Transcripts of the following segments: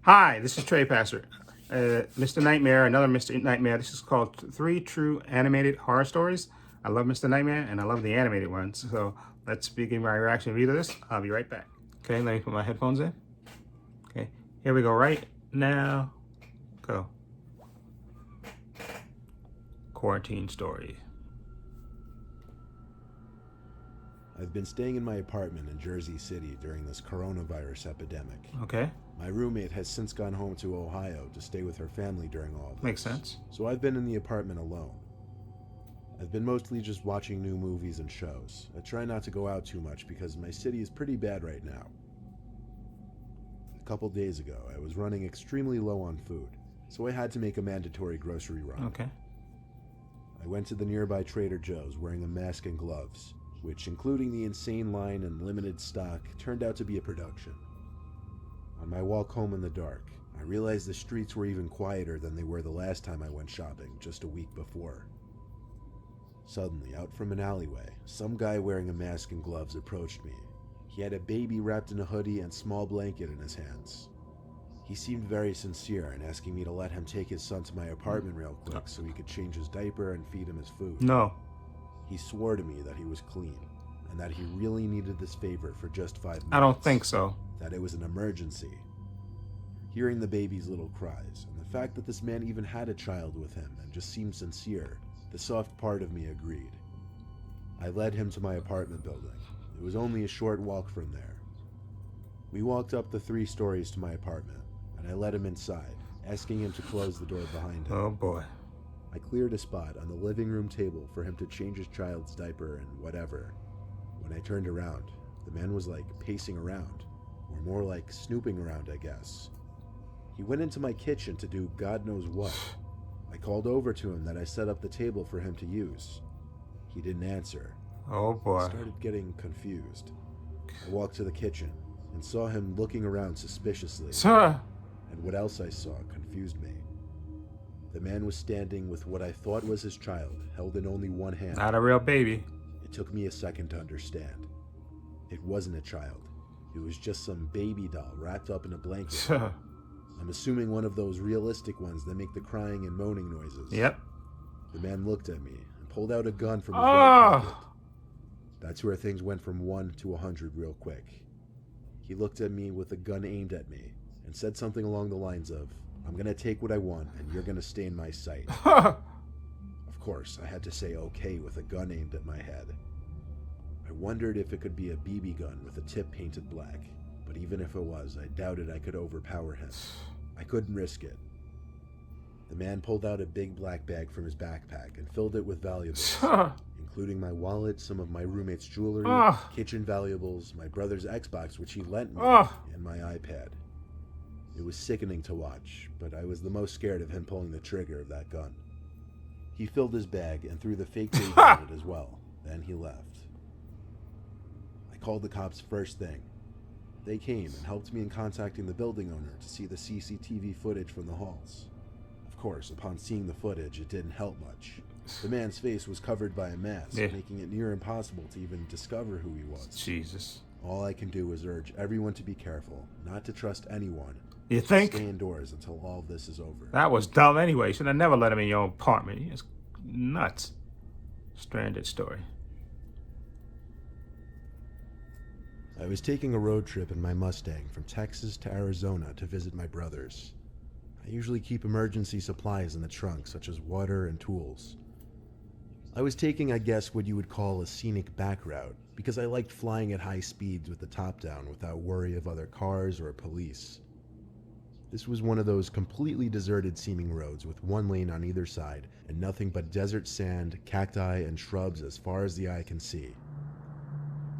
Hi, this is Trey Passer. Mr. Nightmare, another Mr. Nightmare. This is called Three True Animated Horror Stories. I love Mr. Nightmare and I love the animated ones. So let's begin my reaction review to this. I'll be right back. Okay, let me put my headphones in. Okay, here we go right now. Go. Quarantine Story. I've been staying in my apartment in Jersey City during this coronavirus epidemic. Okay, My roommate has since gone home to Ohio to stay with her family during all this. makes sense. So I've been in the apartment alone. I've been mostly just watching new movies and shows. I try not to go out too much because my city is pretty bad right now. A couple days ago, I was running extremely low on food, so I had to make a mandatory grocery run. Okay. I went to the nearby Trader Joe's wearing a mask and gloves, which, including the insane line and limited stock, turned out to be a production. On my walk home in the dark, I realized the streets were even quieter than they were the last time I went shopping, just a week before. Suddenly, out from an alleyway, some guy wearing a mask and gloves approached me. He had a baby wrapped in a hoodie and small blanket in his hands. He seemed very sincere in asking me to let him take his son to my apartment real quick so he could change his diaper and feed him his food. No. He swore to me that he was clean, and that he really needed this favor for just 5 minutes. I don't think so. That it was an emergency. Hearing the baby's little cries, and the fact that this man even had a child with him and just seemed sincere, the soft part of me agreed. I led him to my apartment building. It was only a short walk from there. We walked up the 3 stories to my apartment, and I let him inside, asking him to close the door behind him. Oh boy. I cleared a spot on the living room table for him to change his child's diaper and whatever. When I turned around, the man was like pacing around, or more like snooping around, I guess. He went into my kitchen to do God knows what. I called over to him that I set up the table for him to use. He didn't answer. Oh I boy. started getting confused. I walked to the kitchen and saw him looking around suspiciously, Sir. and what else I saw confused me. The man was standing with what I thought was his child, held in only one hand. Not a real baby. It took me a second to understand. It wasn't a child. It was just some baby doll wrapped up in a blanket. Sir. I'm assuming one of those realistic ones that make the crying and moaning noises. Yep. The man looked at me and pulled out a gun from his Oh. right pocket. That's where things went from 1 to 100 real quick. He looked at me with a gun aimed at me and said something along the lines of, "I'm gonna take what I want and you're gonna stay in my sight." Of course, I had to say okay with a gun aimed at my head. I wondered if it could be a BB gun with a tip painted black, but even if it was, I doubted I could overpower him. I couldn't risk it. The man pulled out a big black bag from his backpack and filled it with valuables, Sir. including my wallet, some of my roommate's jewelry, Ah. kitchen valuables, my brother's Xbox, which he lent me, Ah. and my iPad. It was sickening to watch, but I was the most scared of him pulling the trigger of that gun. He filled his bag and threw the fake baby in it as well. Then he left. I called the cops first thing. They came and helped me in contacting the building owner to see the CCTV footage from the halls. Of course, upon seeing the footage, it didn't help much. The man's face was covered by a mask, Yeah. making it near impossible to even discover who he was. Jesus. All I can do is urge everyone to be careful, not to trust anyone. You think? Stay indoors until all of this is over. That was dumb anyway. You should have never let him in your apartment. It's nuts. Stranded story. I was taking a road trip in my Mustang from Texas to Arizona to visit my brothers. I usually keep emergency supplies in the trunk, such as water and tools. I was taking, I guess, what you would call a scenic back route, because I liked flying at high speeds with the top down without worry of other cars or police. This was one of those completely deserted seeming roads with one lane on either side and nothing but desert sand, cacti, and shrubs as far as the eye can see.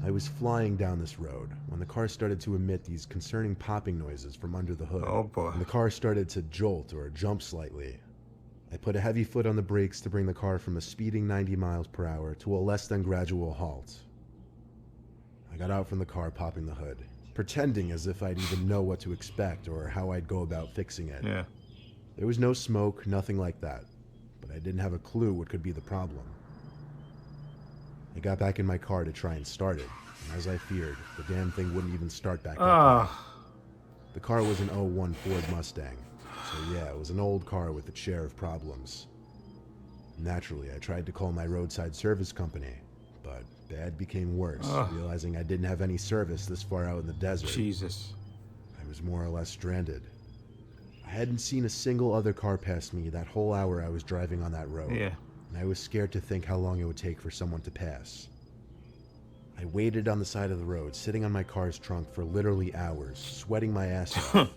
I was flying down this road when the car started to emit these concerning popping noises from under the hood. Oh boy. And the car started to jolt or jump slightly. I put a heavy foot on the brakes to bring the car from a speeding 90 miles per hour to a less than gradual halt. I got out from the car, popping the hood, pretending as if I'd even know what to expect or how I'd go about fixing it. Yeah. There was no smoke, nothing like that, but I didn't have a clue what could be the problem. I got back in my car to try and start it, and as I feared, the damn thing wouldn't even start back up. Ah. The car was an '01 Ford Mustang, so yeah, it was an old car with its share of problems. Naturally, I tried to call my roadside service company, but bad became worse, realizing I didn't have any service this far out in the desert. Jesus. I was more or less stranded. I hadn't seen a single other car pass me that whole hour I was driving on that road, Yeah. and I was scared to think how long it would take for someone to pass. I waited on the side of the road, sitting on my car's trunk for literally hours, sweating my ass off.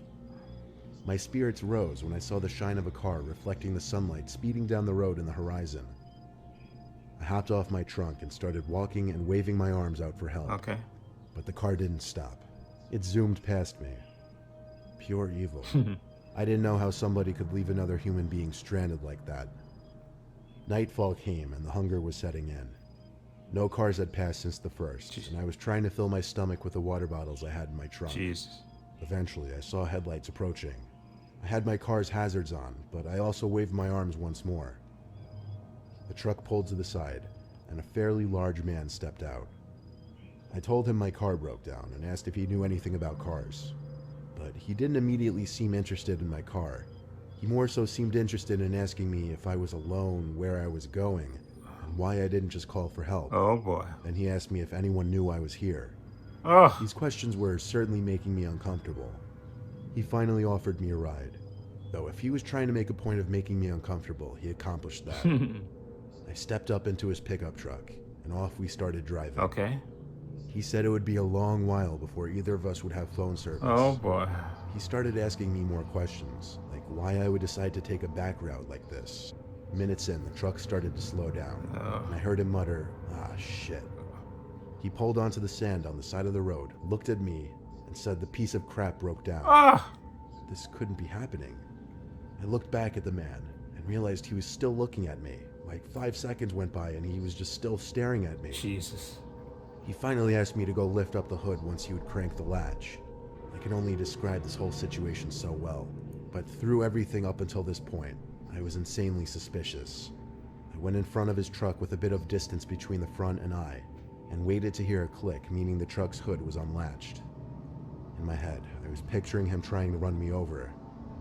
My spirits rose when I saw the shine of a car reflecting the sunlight speeding down the road in the horizon. I hopped off my trunk and started walking and waving my arms out for help. Okay. But the car didn't stop. It zoomed past me. Pure evil. I didn't know how somebody could leave another human being stranded like that. Nightfall came and the hunger was setting in. No cars had passed since the first, and I was trying to fill my stomach with the water bottles I had in my trunk. Jesus. Eventually, I saw headlights approaching. I had my car's hazards on, but I also waved my arms once more. The truck pulled to the side, and a fairly large man stepped out. I told him my car broke down and asked if he knew anything about cars. But he didn't immediately seem interested in my car. He more so seemed interested in asking me if I was alone, where I was going, and why I didn't just call for help. Oh boy. Then he asked me if anyone knew I was here. Oh. These questions were certainly making me uncomfortable. He finally offered me a ride. Though if he was trying to make a point of making me uncomfortable, he accomplished that. I stepped up into his pickup truck, and off we started driving. Okay. He said it would be a long while before either of us would have phone service. Oh boy. He started asking me more questions, like why I would decide to take a back route like this. Minutes in, the truck started to slow down, and I heard him mutter, "Ah, shit." He pulled onto the sand on the side of the road, looked at me, and said the piece of crap broke down. Ah. This couldn't be happening. I looked back at the man and realized he was still looking at me. Like 5 seconds went by and he was just still staring at me. Jesus. He finally asked me to go lift up the hood once he would crank the latch. I can only describe this whole situation so well, but through everything up until this point, I was insanely suspicious. I went in front of his truck with a bit of distance between the front and I, and waited to hear a click, meaning the truck's hood was unlatched. In my head, I was picturing him trying to run me over,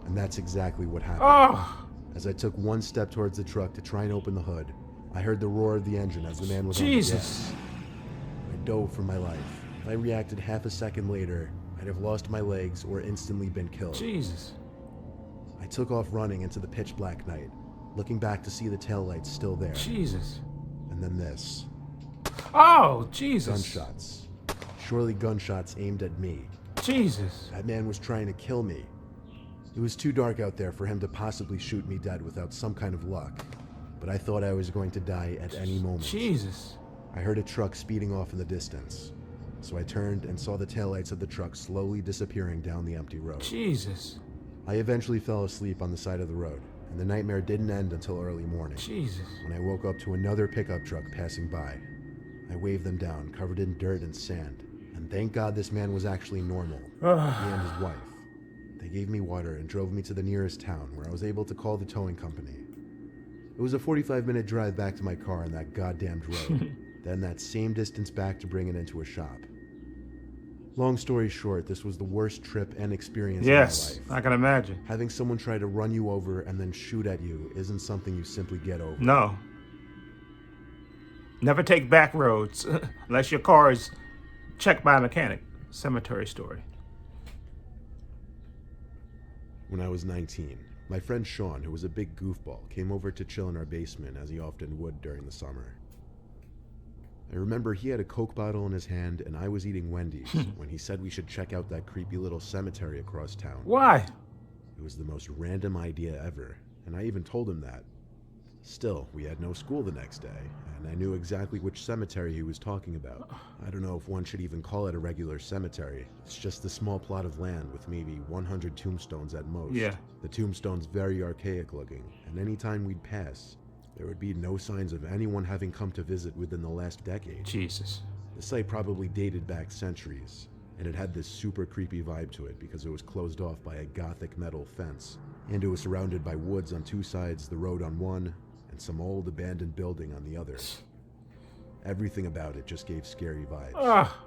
and that's exactly what happened. Oh. As I took one step towards the truck to try and open the hood, I heard the roar of the engine as the man was on the Jesus. gas. I dove for my life. If I reacted half a second later, I'd have lost my legs or instantly been killed. Jesus. I took off running into the pitch black night, looking back to see the taillights still there. Jesus. And then this. Oh, Jesus. Gunshots. Surely gunshots aimed at me. Jesus. That man was trying to kill me. It was too dark out there for him to possibly shoot me dead without some kind of luck, but I thought I was going to die at any moment. Jesus. I heard a truck speeding off in the distance, so I turned and saw the taillights of the truck slowly disappearing down the empty road. Jesus. I eventually fell asleep on the side of the road, and the nightmare didn't end until early morning, Jesus. when I woke up to another pickup truck passing by. I waved them down, covered in dirt and sand, and thank God this man was actually normal, he and his wife. They gave me water and drove me to the nearest town, where I was able to call the towing company. It was a 45-minute drive back to my car on that goddamned road, then that same distance back to bring it into a shop. Long story short, this was the worst trip and experience Yes, of my life. I can imagine. Having someone try to run you over and then shoot at you isn't something you simply get over. No. Never take back roads unless your car is checked by a mechanic. Cemetery story. When I was 19, my friend Sean, who was a big goofball, came over to chill in our basement as he often would during the summer. I remember he had a Coke bottle in his hand and I was eating Wendy's when he said we should check out that creepy little cemetery across town. Why? It was the most random idea ever, and I even told him that. Still, we had no school the next day, and I knew exactly which cemetery he was talking about. I don't know if one should even call it a regular cemetery. It's just a small plot of land with maybe 100 tombstones at most. Yeah. The tombstones very archaic looking, and any time we'd pass, there would be no signs of anyone having come to visit within the last decade. Jesus. The site probably dated back centuries, and it had this super creepy vibe to it because it was closed off by a gothic metal fence, and it was surrounded by woods on two sides, the road on one, and some old abandoned building on the other. Everything about it just gave scary vibes. Ah.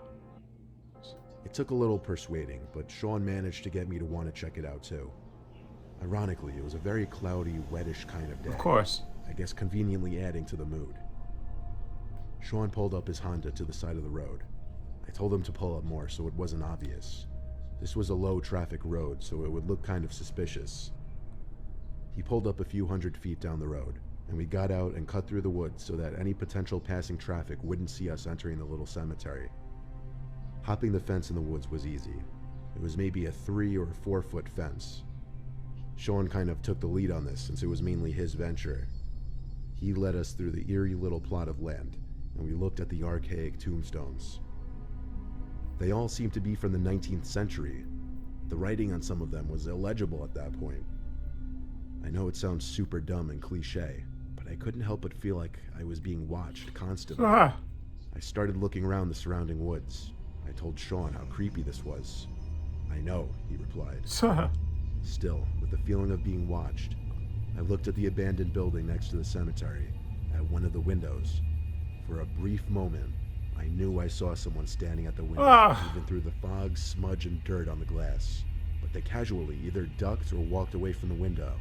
It took a little persuading, but Sean managed to get me to want to check it out too. Ironically, it was a very cloudy, wettish kind of day. Of course. I guess conveniently adding to the mood. Sean pulled up his Honda to the side of the road. I told him to pull up more so it wasn't obvious. This was a low traffic road, so it would look kind of suspicious. He pulled up a few 100 feet down the road, and we got out and cut through the woods so that any potential passing traffic wouldn't see us entering the little cemetery. Hopping the fence in the woods was easy. It was maybe a 3 or 4 foot fence. Sean kind of took the lead on this since it was mainly his venture. He led us through the eerie little plot of land, and we looked at the archaic tombstones. They all seemed to be from the 19th century. The writing on some of them was illegible at that point. I know it sounds super dumb and cliche, but I couldn't help but feel like I was being watched constantly. I started looking around the surrounding woods. I told Sean how creepy this was. "I know," he replied. Still, with the feeling of being watched, I looked at the abandoned building next to the cemetery, at one of the windows. For a brief moment, I knew I saw someone standing at the window, even through the fog, smudge, and dirt on the glass. But they casually either ducked or walked away from the window.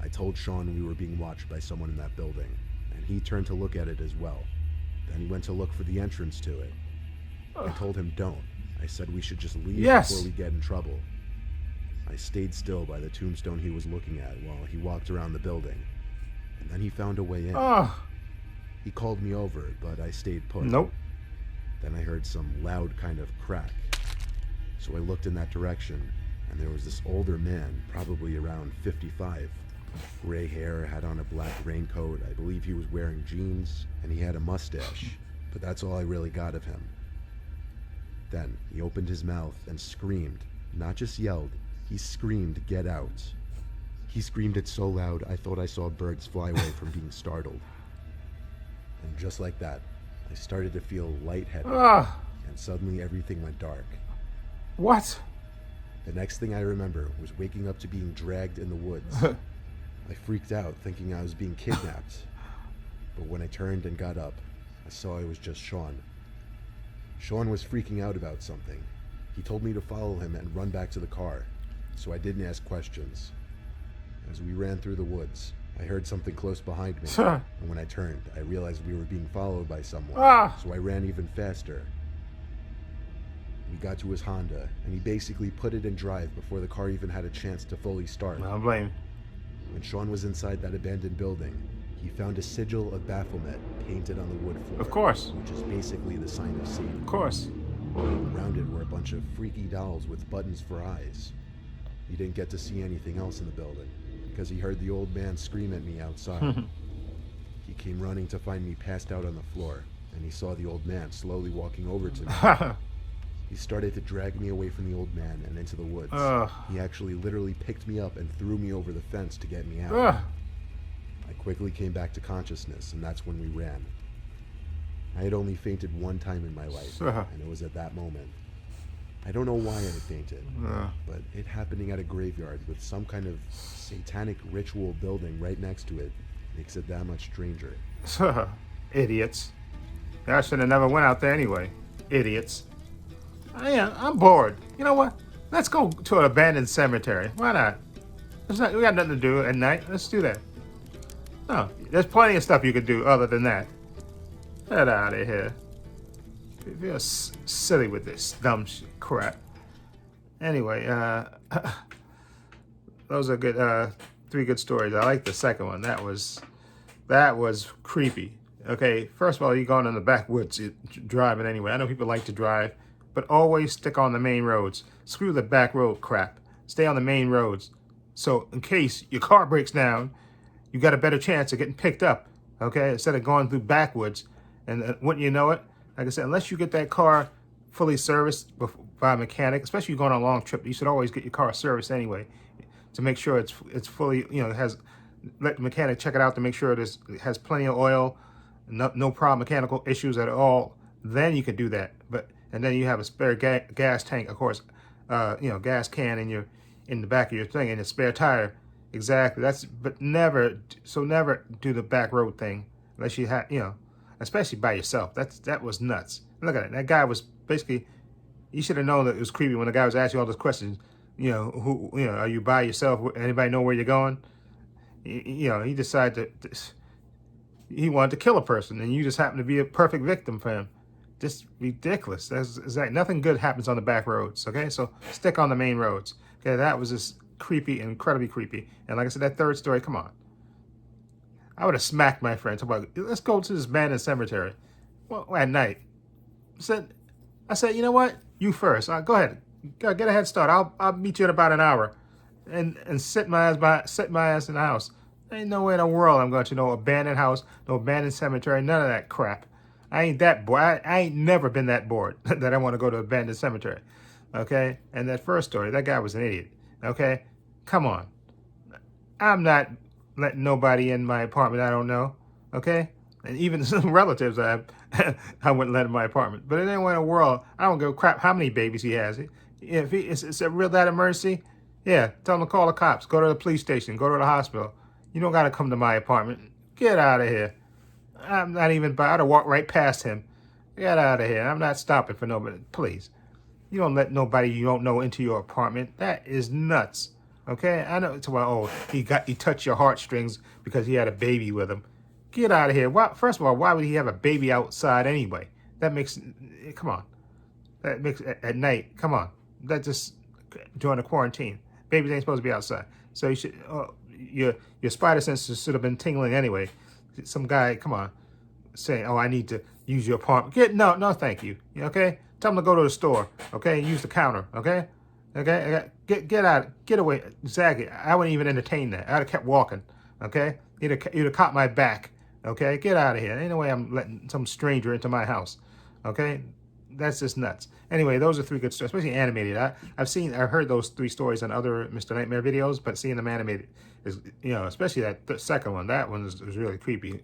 I told Sean we were being watched by someone in that building, and he turned to look at it as well. Then he went to look for the entrance to it. I told him don't. I said we should just leave before we get in trouble. I stayed still by the tombstone he was looking at while he walked around the building, and then he found a way in. He called me over, but I stayed put. Nope. Then I heard some loud kind of crack. So I looked in that direction, and there was this older man, probably around 55. Gray hair, had on a black raincoat, I believe he was wearing jeans, and he had a mustache. But that's all I really got of him. Then he opened his mouth and screamed, not just yelled, he screamed, "Get out." He screamed it so loud I thought I saw birds fly away from being startled. And just like that, I started to feel lightheaded, and suddenly everything went dark. What? The next thing I remember was waking up to being dragged in the woods. I freaked out, thinking I was being kidnapped. But when I turned and got up, I saw it was just Sean. Sean was freaking out about something. He told me to follow him and run back to the car, so I didn't ask questions. As we ran through the woods, I heard something close behind me, and when I turned, I realized we were being followed by someone, so I ran even faster. We got to his Honda, and he basically put it in drive before the car even had a chance to fully start. I don't blame. When Sean was inside that abandoned building, he found a sigil of Baphomet painted on the wood floor. Of course. Which is basically the sign of Satan. Of course. Around it were a bunch of freaky dolls with buttons for eyes. He didn't get to see anything else in the building, because he heard the old man scream at me outside. He came running to find me passed out on the floor, and he saw the old man slowly walking over to me. He started to drag me away from the old man and into the woods. He actually literally picked me up and threw me over the fence to get me out. I quickly came back to consciousness, and that's when we ran. I had only fainted one time in my life, and it was at that moment. I don't know why I fainted, but it happening at a graveyard with some kind of satanic ritual building right next to it makes it that much stranger. Idiots. I should have never went out there anyway. Idiots. Yeah, I'm bored. You know what? Let's go to an abandoned cemetery. Why not? We got nothing to do at night. Let's do that. No, there's plenty of stuff you could do other than that. Get out of here. You're silly with this dumb crap. Anyway, those are good. 3 good stories. I like the second one. That was creepy. Okay, first of all, you're going in the backwoods, you're driving anyway. I know people like to drive, but always stick on the main roads. Screw the back road crap. Stay on the main roads. So in case your car breaks down, you got a better chance of getting picked up. Okay, instead of going through backwoods. And wouldn't you know it? Like I said, unless you get that car fully serviced by a mechanic, especially if you're going on a long trip, you should always get your car serviced anyway to make sure it's fully, let the mechanic check it out to make sure it has plenty of oil, no problem, mechanical issues at all. Then you can do that. And then you have a spare gas tank, of course, gas can in the back of your thing, and a spare tire. Exactly. But never do the back road thing unless you have, especially by yourself. That was nuts. Look at it. That guy was basically You should have known that it was creepy when the guy was asking all those questions. Are you by yourself? Anybody know where you're going? He decided he wanted to kill a person, and you just happened to be a perfect victim for him. Just ridiculous. That's like nothing good happens on the back roads. Okay, so stick on the main roads. Okay, that was just creepy, incredibly creepy. And like I said, that third story, come on. I would have smacked my friend. Let's go to this abandoned cemetery. Well, at night. I said, you know what? You first. Go ahead. Get a head start. I'll meet you in about an hour, and sit my ass in the house. Ain't no way in the world I'm going to no abandoned house, no abandoned cemetery, none of that crap. I ain't that bored. I ain't never been that bored that I want to go to an abandoned cemetery. Okay? And that first story, that guy was an idiot. Okay? Come on. I'm not letting nobody in my apartment I don't know. Okay? And even some relatives I wouldn't let in my apartment. But in any way in the world, I don't give a crap how many babies he has. If it's a real that emergency, yeah, tell him to call the cops. Go to the police station. Go to the hospital. You don't got to come to my apartment. Get out of here. I'm not even I'd have walked right past him. Get out of here. I'm not stopping for nobody. Please. You don't let nobody you don't know into your apartment. That is nuts. Okay? I know it's well, he touched your heartstrings because he had a baby with him. Get out of here. First of all, why would he have a baby outside anyway? Come on. That makes, at night, come on. That just, during the quarantine. Babies ain't supposed to be outside. So you should, your spider senses should have been tingling anyway. Some guy, come on, saying, I need to use your apartment. No, thank you. Okay? Tell him to go to the store. Okay? Use the counter. Okay? Okay? Get out. Get away. Exactly. I wouldn't even entertain that. I'd have kept walking. Okay? You'd have caught my back. Okay? Get out of here. Ain't no way I'm letting some stranger into my house. Okay? That's just nuts. Anyway, those are 3 good stories, especially animated. I've heard those 3 stories on other Mr. Nightmare videos, but seeing them animated is, especially that second one. That one was really creepy.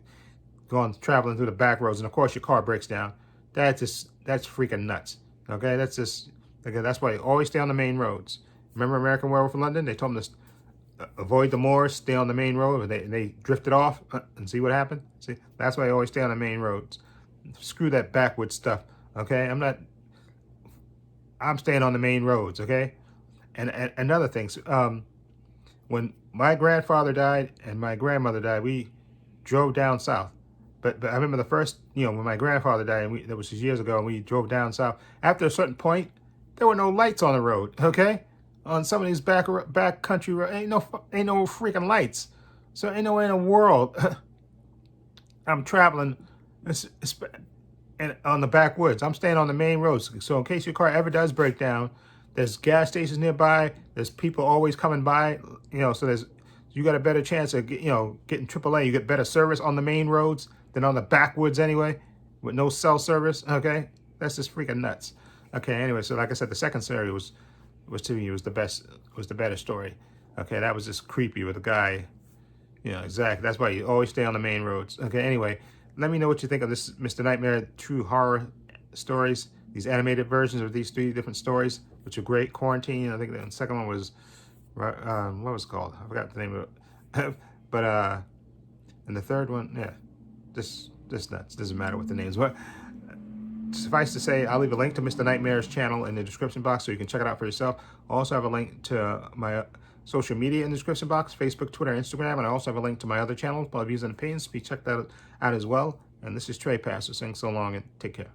Traveling through the back roads, and of course your car breaks down. That's freaking nuts. Okay, that's why you always stay on the main roads. Remember American Werewolf in London? They told them to avoid the moors, stay on the main road. They drifted off and see what happened. See, that's why you always stay on the main roads. Screw that backwoods stuff. Okay, I'm staying on the main roads. Okay, and another thing. When my grandfather died and my grandmother died, we drove down south. But I remember the first, when my grandfather died, and that was years ago, and we drove down south. After a certain point, there were no lights on the road. Okay, on some of these back country roads, ain't no freaking lights. So ain't no way in the world I'm traveling and on the backwoods. I'm staying on the main roads. So in case your car ever does break down, there's gas stations nearby. There's people always coming by. So you got a better chance of getting AAA. You get better service on the main roads than on the backwoods anyway, with no cell service. Okay, that's just freaking nuts. Okay, anyway, so like I said, the second story was to me was the better story. Okay, that was just creepy with a guy. Exactly. That's why you always stay on the main roads. Okay, anyway, let me know what you think of this Mr. Nightmare True Horror Stories. These animated versions of these 3 different stories, which are great. Quarantine. I think the second one was, what was it called? I forgot the name of it. But and the third one, yeah, just nuts. Doesn't matter what the names were. Suffice to say, I'll leave a link to Mr. Nightmare's channel in the description box so you can check it out for yourself. I also have a link to my social media in the description box, Facebook, Twitter, Instagram, and I also have a link to my other channels, Blood Views and Opinions. Please check that out as well. And this is Trey Pastor saying so long and take care.